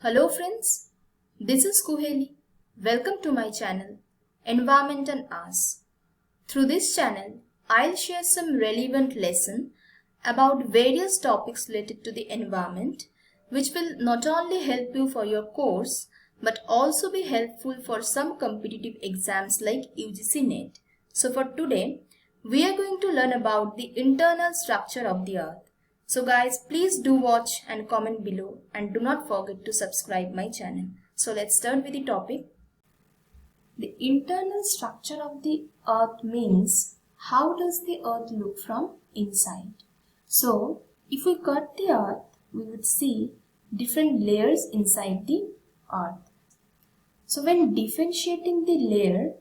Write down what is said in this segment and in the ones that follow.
Hello friends, this is Kuheli. Welcome to my channel, Environment and Us. Through this channel, I'll share some relevant lesson about various topics related to the environment, which will not only help you for your course, but also be helpful for some competitive exams like UGC NET. So for today, we are going to learn about the internal structure of the earth. So guys, please do watch and comment below and do not forget to subscribe my channel. So let's start with the topic. The internal structure of the earth means how does the earth look from inside. So if we cut the earth, we would see different layers inside the earth. So when differentiating the layer,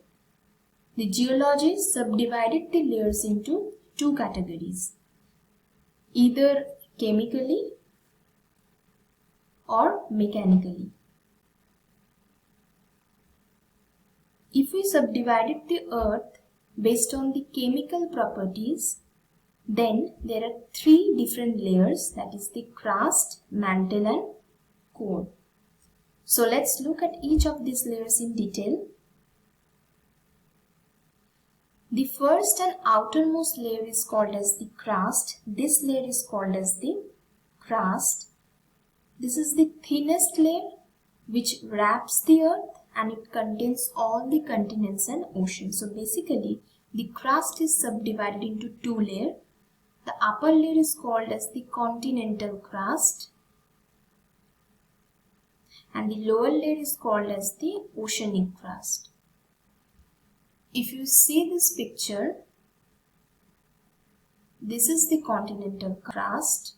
the geologists subdivided the layers into two categories, either chemically or mechanically. If we subdivided the earth based on the chemical properties, then there are three different layers, that is the crust, mantle and core. So let's look at each of these layers in detail. The first and outermost layer is called as the crust. This layer is called as the crust. This is the thinnest layer which wraps the earth and it contains all the continents and oceans. So basically the crust is subdivided into two layers. The upper layer is called as the continental crust and the lower layer is called as the oceanic crust. If you see this picture, this is the continental crust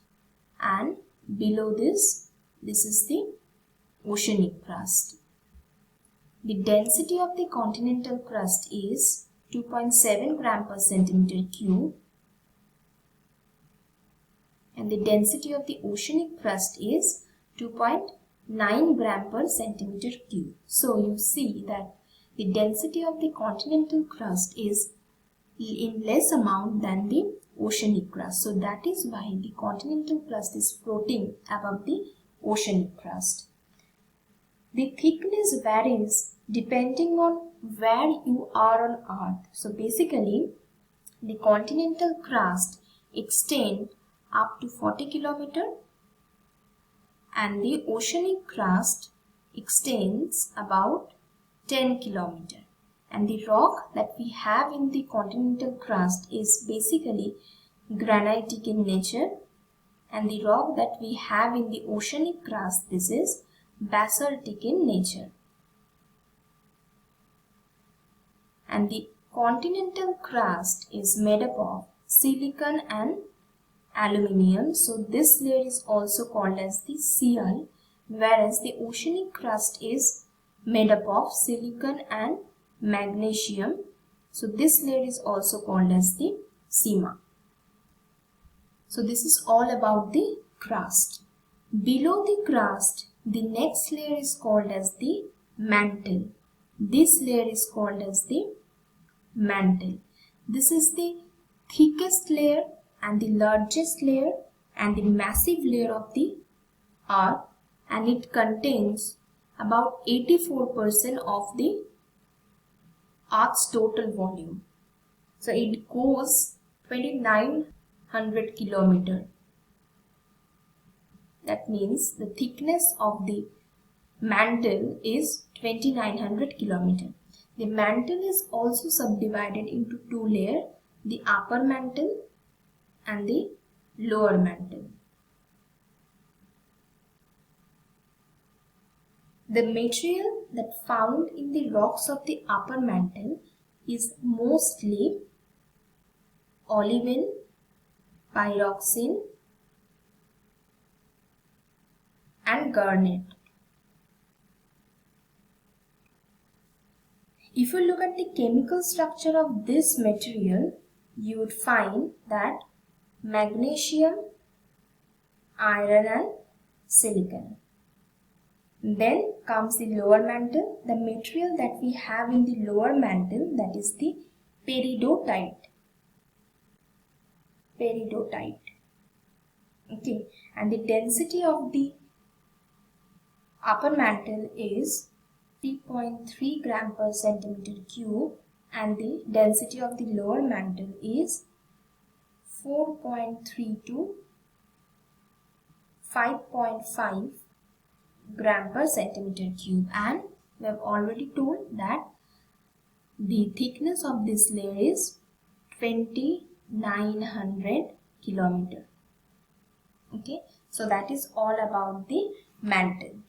and below this is the oceanic crust. The density of the continental crust is 2.7 gram per centimeter cube and the density of the oceanic crust is 2.9 gram per centimeter cube. So you see that the density of the continental crust is in less amount than the oceanic crust. So that is why the continental crust is floating above the oceanic crust. The thickness varies depending on where you are on earth. So basically the continental crust extends up to 40 km and the oceanic crust extends about 10 km. And the rock that we have in the continental crust is basically granitic in nature, and the rock that we have in the oceanic crust, this is basaltic in nature. And the continental crust is made up of silicon and aluminium. So this layer is also called as the Cl, whereas the oceanic crust is made up of silicon and magnesium. So this layer is also called as the Sima. So this is all about the crust. Below the crust, the next layer is called as the mantle. This layer is called as the mantle. This is the thickest layer and the largest layer and the massive layer of the earth, and it contains about 84% of the earth's total volume. So it goes 2900 km. That means the thickness of the mantle is 2900 km. The mantle is also subdivided into two layers, the upper mantle and the lower mantle. The material that found in the rocks of the upper mantle is mostly olivine, pyroxene and garnet. If you look at the chemical structure of this material, you would find that magnesium, iron and silicon. Then comes the lower mantle. The material that we have in the lower mantle, that is the peridotite. Okay, and the density of the upper mantle is 3.3 gram per centimeter cube and the density of the lower mantle is 4.3 to 5.5 gram per centimeter cube, and we have already told that the thickness of this layer is 2900 kilometer. Okay, so that is all about the mantle.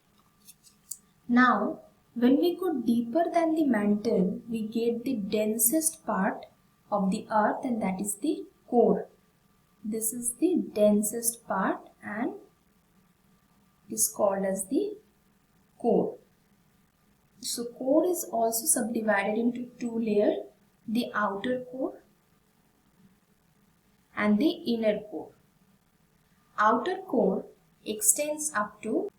Now when we go deeper than the mantle, we get the densest part of the earth, and that is the core. This is the densest part and is called as the core. So core is also subdivided into two layers, the outer core and the inner core. Outer core extends up to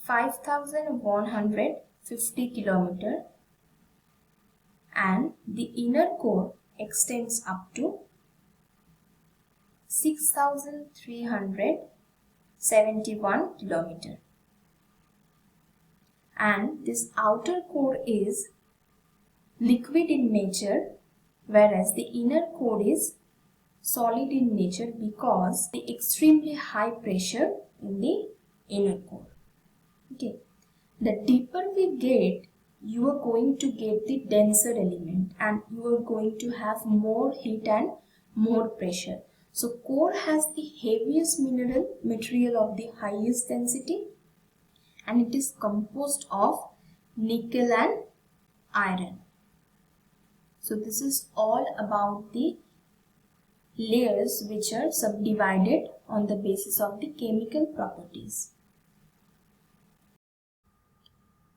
5150 kilometer and the inner core extends up to 6371 kilometer. And this outer core is liquid in nature, whereas the inner core is solid in nature because the extremely high pressure in the inner core. Okay, the deeper we get, you are going to get the denser element and you are going to have more heat and more pressure. So core has the heaviest mineral material of the highest density, and it is composed of nickel and iron. So this is all about the layers which are subdivided on the basis of the chemical properties.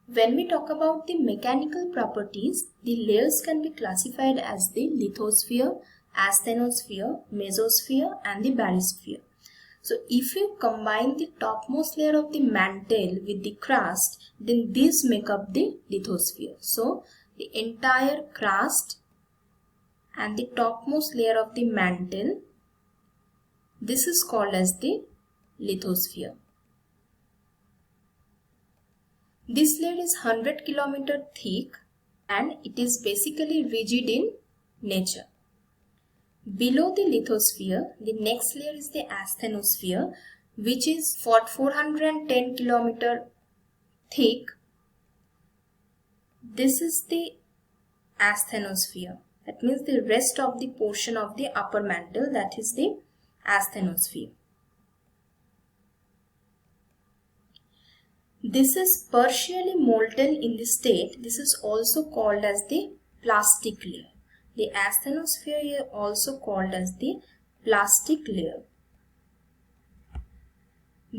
When we talk about the mechanical properties, the layers can be classified as the lithosphere, asthenosphere, mesosphere and the barysphere. So if you combine the topmost layer of the mantle with the crust, then these make up the lithosphere. So the entire crust and the topmost layer of the mantle, this is called as the lithosphere. This layer is 100 km thick and it is basically rigid in nature. Below the lithosphere, the next layer is the asthenosphere, which is 410 km thick. This is the asthenosphere. That means the rest of the portion of the upper mantle, that is the asthenosphere. This is partially molten in the state. This is also called as the plastic layer. The asthenosphere is also called as the plastic layer.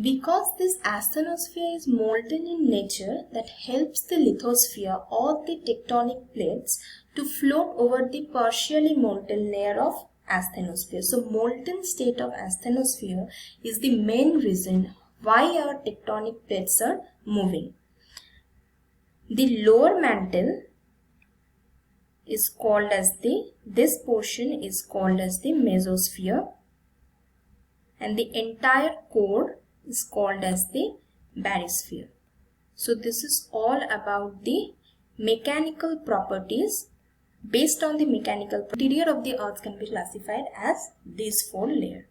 Because this asthenosphere is molten in nature, that helps the lithosphere or the tectonic plates to float over the partially molten layer of asthenosphere. So molten state of asthenosphere is the main reason why our tectonic plates are moving. The lower mantle is called as this portion is called as the mesosphere, and the entire core is called as the barysphere. So this is all about the mechanical properties. Based on the mechanical interior of the earth can be classified as these four layers.